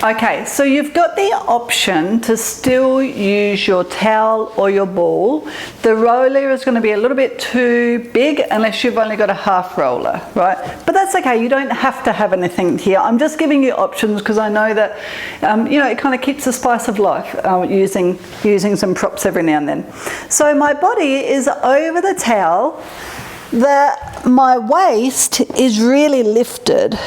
Okay, so you've got the option to still use your towel or your ball. The roller is going to be a little bit too big unless you've only got a half roller, right? But that's okay, you don't have to have anything here. I'm just giving you options because I know that, it kind of keeps the spice of life using some props every now and then. So my body is over the towel, my waist is really lifted.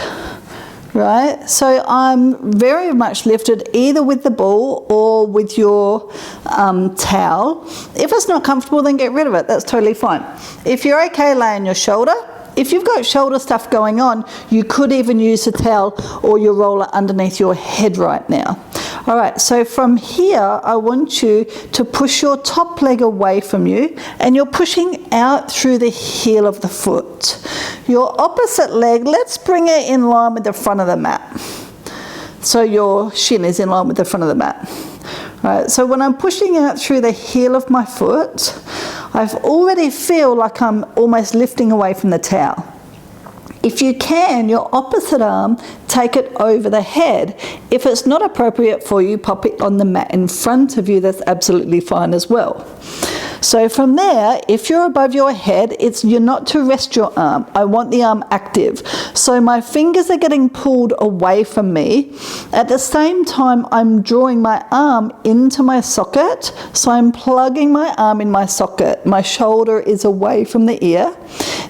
Right, so I'm very much lifted either with the ball or with your towel. If it's not comfortable, then get rid of it. That's totally fine. If you're okay, lay on your shoulder. If you've got shoulder stuff going on, you could even use the towel or your roller underneath your head right now. All right, so from here, I want you to push your top leg away from you, and you're pushing out through the heel of the foot. Your opposite leg, let's bring it in line with the front of the mat. So your shin is in line with the front of the mat. All right, so when I'm pushing out through the heel of my foot, I already feel like I'm almost lifting away from the towel. If you can, your opposite arm, take it over the head. If it's not appropriate for you, pop it on the mat in front of you. That's absolutely fine as well. So from there, if you're above your head, you're not to rest your arm. I want the arm active. So my fingers are getting pulled away from me. At the same time, I'm drawing my arm into my socket. So I'm plugging my arm in my socket. My shoulder is away from the ear.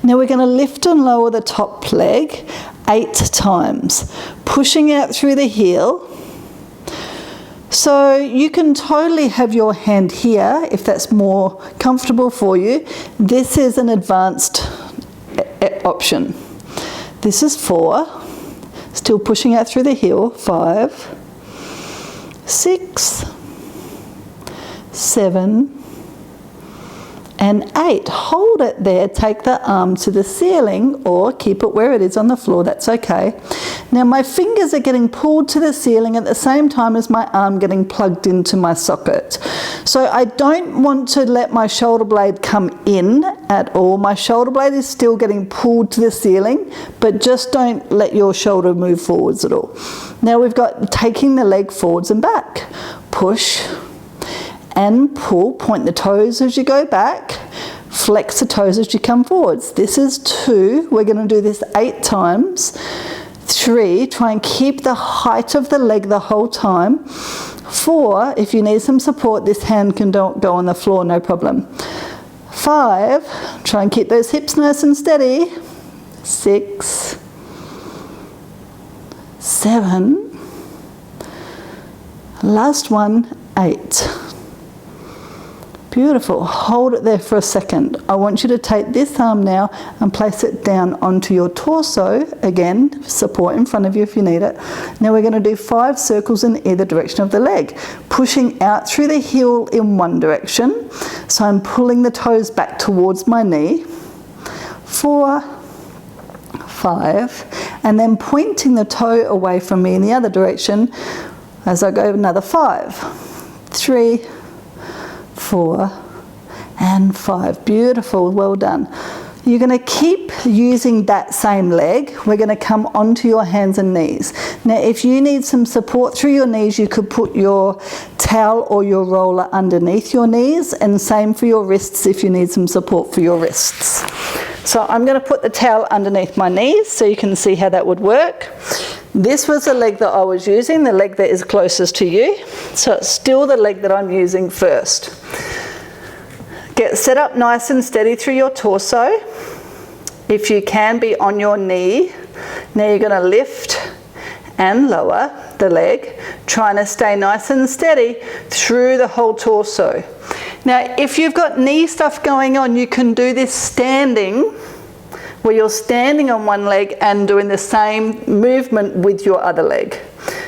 Now we're going to lift and lower the top leg 8 times, pushing out through the heel. So you can totally have your hand here if that's more comfortable for you. This is an advanced option. This is 4, still pushing out through the heel, 5, 6, 7, and 8. Hold it there, take the arm to the ceiling or keep it where it is on the floor, that's okay. Now my fingers are getting pulled to the ceiling at the same time as my arm getting plugged into my socket. So I don't want to let my shoulder blade come in at all. My shoulder blade is still getting pulled to the ceiling, but just don't let your shoulder move forwards at all. Now we've got taking the leg forwards and back. Push and pull, point the toes as you go back, flex the toes as you come forwards. This is 2, we're going to do this 8 times. 3, try and keep the height of the leg the whole time. 4, if you need some support, this hand can go on the floor, no problem. 5, try and keep those hips nice and steady. 6, 7, last one, 8. Beautiful. Hold it there for a second. I want you to take this arm now and place it down onto your torso. Again, support in front of you if you need it. Now we're going to do 5 circles in either direction of the leg, pushing out through the heel in one direction. So I'm pulling the toes back towards my knee. 4, 5, and then pointing the toe away from me in the other direction as I go another 5, 3, 4, and 5. Beautiful, well done. You're going to keep using that same leg. We're going to come onto your hands and knees. Now if you need some support through your knees, you could put your towel or your roller underneath your knees, and same for your wrists if you need some support for your wrists. So I'm going to put the towel underneath my knees so you can see how that would work. This was the leg that I was using, the leg that is closest to you. So it's still the leg that I'm using first. Get set up nice and steady through your torso. If you can, be on your knee. Now you're going to lift and lower the leg, trying to stay nice and steady through the whole torso. Now if you've got knee stuff going on, you can do this standing, where you're standing on one leg and doing the same movement with your other leg.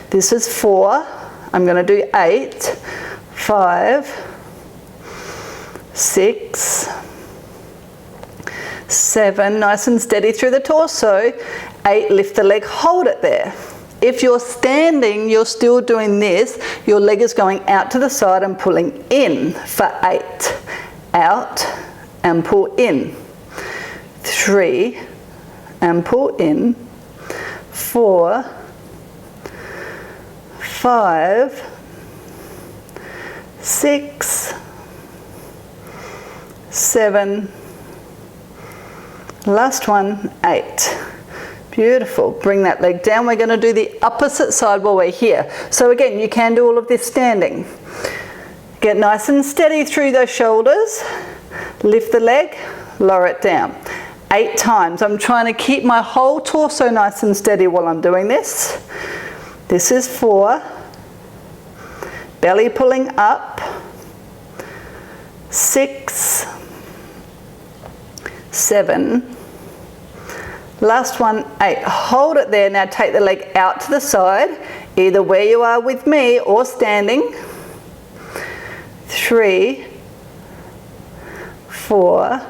This is 4. I'm going to do 8, 5, 6, 7, nice and steady through the torso. 8, lift the leg, hold it there. If you're standing, you're still doing this. Your leg is going out to the side and pulling in for 8. Out and pull in. 3 and pull in. 4, 5, 6, 7, last one, 8. Beautiful. Bring that leg down. We're going to do the opposite side while we're here. So again, you can do all of this standing. Get nice and steady through those shoulders. Lift the leg, lower it down. 8 times. I'm trying to keep my whole torso nice and steady while I'm doing this. This is 4. Belly pulling up. 6, 7. Last one, 8. Hold it there. Now take the leg out to the side, either where you are with me or standing. 3, 4,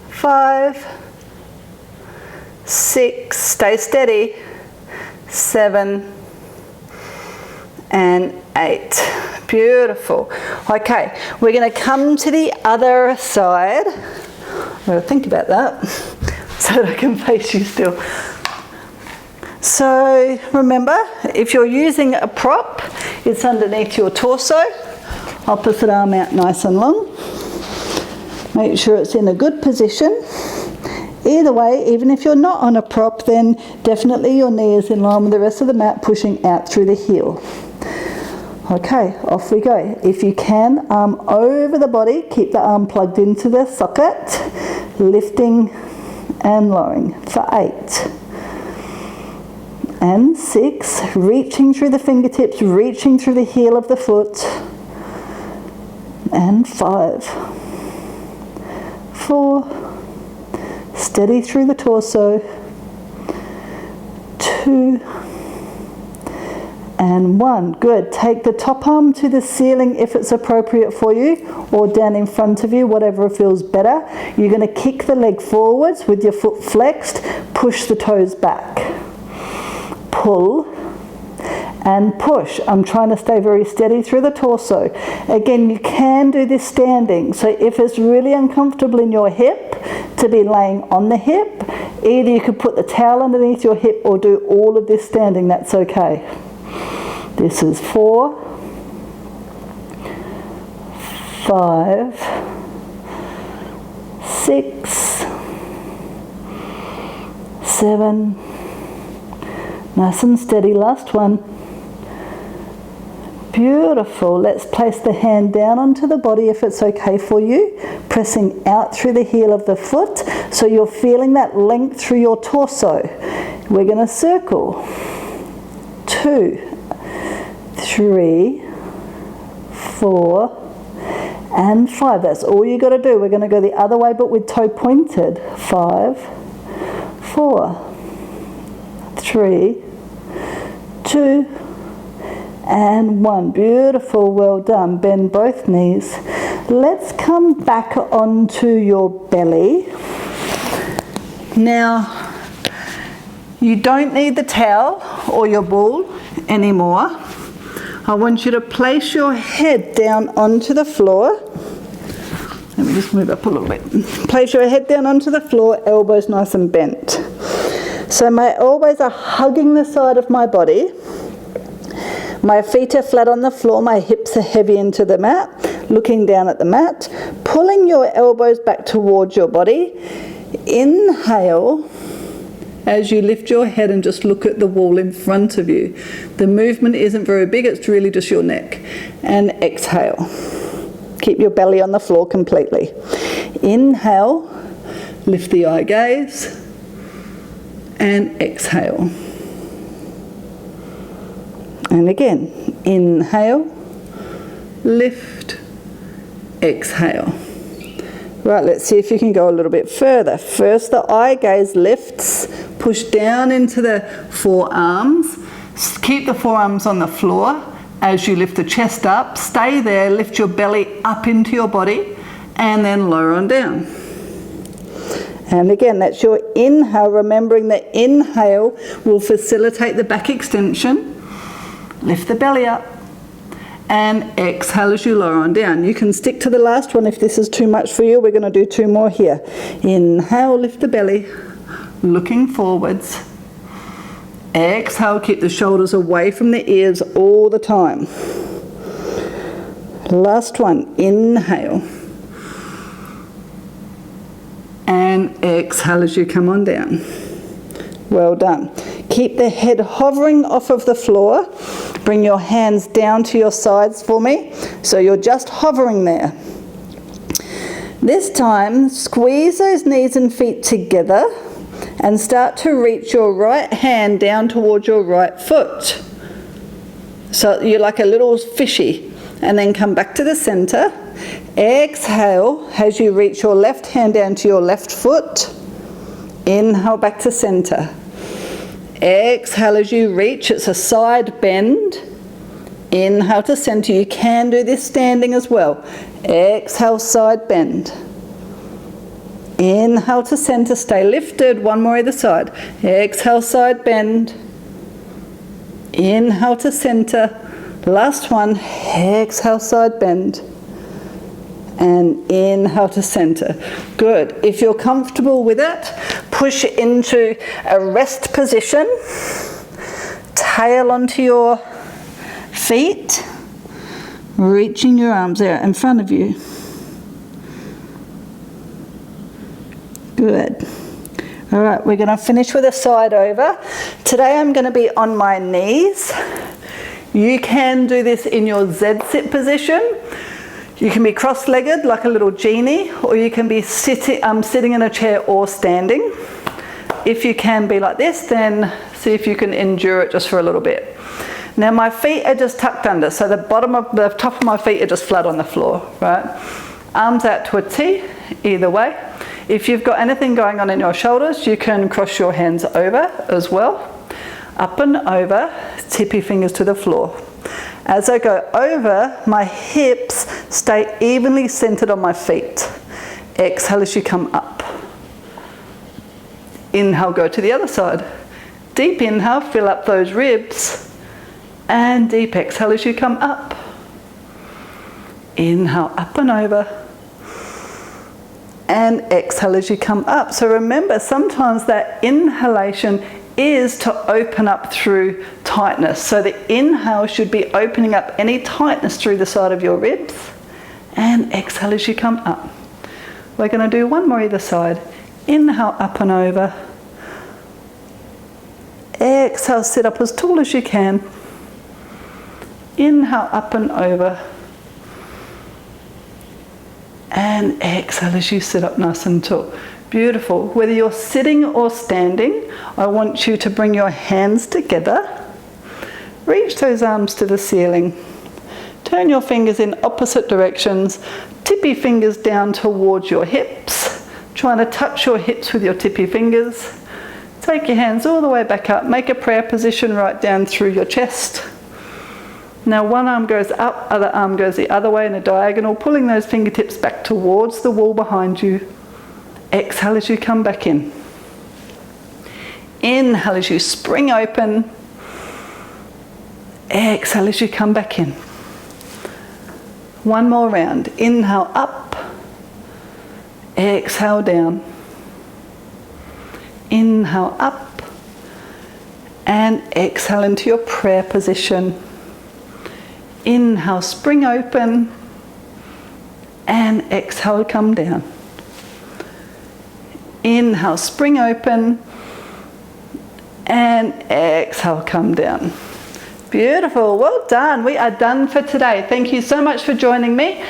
5, 6, stay steady, 7, and 8. Beautiful. Okay, we're going to come to the other side. I'm going to think about that so that I can face you still. So remember, if you're using a prop, it's underneath your torso. Opposite arm out nice and long. Make sure it's in a good position. Either way, even if you're not on a prop, then definitely your knee is in line with the rest of the mat, pushing out through the heel. Okay, off we go. If you can, arm over the body, keep the arm plugged into the socket, lifting and lowering for 8. And 6, reaching through the fingertips, reaching through the heel of the foot. And 5, 4, steady through the torso. 2, and 1. Good. Take the top arm to the ceiling if it's appropriate for you, or down in front of you, whatever feels better. You're going to kick the leg forwards with your foot flexed, push the toes back. Pull and push. I'm trying to stay very steady through the torso. Again, you can do this standing. So if it's really uncomfortable in your hip to be laying on the hip, either you could put the towel underneath your hip or do all of this standing. That's okay. This is 4, 5, 6, 7, nice and steady, last one. Beautiful. Let's place the hand down onto the body if it's okay for you, pressing out through the heel of the foot so you're feeling that length through your torso. We're going to circle. 2, 3, 4, and 5. That's all you got to do. We're going to go the other way but with toe pointed. 5, 4, 3, 2, and 1. Beautiful. Well done. Bend both knees. Let's come back onto your belly. Now, you don't need the towel or your ball anymore. I want you to place your head down onto the floor. Let me just move up a little bit. Place your head down onto the floor, elbows nice and bent. So my elbows are hugging the side of my body. My feet are flat on the floor, my hips are heavy into the mat, looking down at the mat, pulling your elbows back towards your body. Inhale as you lift your head and just look at the wall in front of you. The movement isn't very big, it's really just your neck. And exhale. Keep your belly on the floor completely. Inhale, lift the eye gaze, and exhale. And again, inhale, lift, exhale. Right, let's see if you can go a little bit further. First, the eye gaze lifts, push down into the forearms. Keep the forearms on the floor as you lift the chest up. Stay there, lift your belly up into your body, and then lower on down. And again, that's your inhale, remembering that inhale will facilitate the back extension. Lift the belly up and exhale as you lower on down. You can stick to the last one if this is too much for you. We're going to do 2 more here. Inhale, lift the belly, looking forwards. Exhale, keep the shoulders away from the ears all the time. Last one, inhale. And exhale as you come on down. Well done. Keep the head hovering off of the floor. Bring your hands down to your sides for me. So you're just hovering there. This time, squeeze those knees and feet together and start to reach your right hand down towards your right foot. So you're like a little fishy. And then come back to the center. Exhale as you reach your left hand down to your left foot. Inhale back to center. Exhale as you reach, it's a side bend. Inhale to center. You can do this standing as well. Exhale, side bend. Inhale to center, stay lifted, one more either side. Exhale, side bend. Inhale to center. Last one, exhale, side bend. And inhale to center. Good. If you're comfortable with it, push into a rest position. Tail onto your feet. Reaching your arms out in front of you. Good. All right, we're going to finish with a side over. Today I'm going to be on my knees. You can do this in your Z-sit position. You can be cross-legged like a little genie, or you can be sitting in a chair or standing. If you can be like this, then see if you can endure it just for a little bit. Now my feet are just tucked under, so the top of my feet are just flat on the floor, right? Arms out to a T, either way. If you've got anything going on in your shoulders, you can cross your hands over as well. Up and over, tippy fingers to the floor. As I go over, my hips stay evenly centered on my feet. Exhale as you come up. Inhale, go to the other side. Deep inhale, fill up those ribs. And deep exhale as you come up. Inhale, up and over. And exhale as you come up. So remember, sometimes that inhalation is to open up through tightness. So the inhale should be opening up any tightness through the side of your ribs. And exhale as you come up. We're going to do one more either side. Inhale, up and over. Exhale, sit up as tall as you can. Inhale, up and over. And exhale as you sit up nice and tall. Beautiful. Whether you're sitting or standing, I want you to bring your hands together. Reach those arms to the ceiling. Turn your fingers in opposite directions. Tippy fingers down towards your hips. Trying to touch your hips with your tippy fingers. Take your hands all the way back up. Make a prayer position right down through your chest. Now one arm goes up, other arm goes the other way in a diagonal, pulling those fingertips back towards the wall behind you. Exhale as you come back in. Inhale as you spring open. Exhale as you come back in. One more round. Inhale up. Exhale down. Inhale up. And exhale into your prayer position. Inhale, spring open. And exhale, come down. Inhale, spring open, and exhale, come down. Beautiful, well done. We are done for today. Thank you so much for joining me.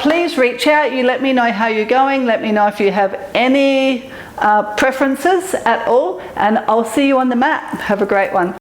Please reach out. You let me know how you're going. Let me know if you have any preferences at all, and I'll see you on the mat. Have a great one.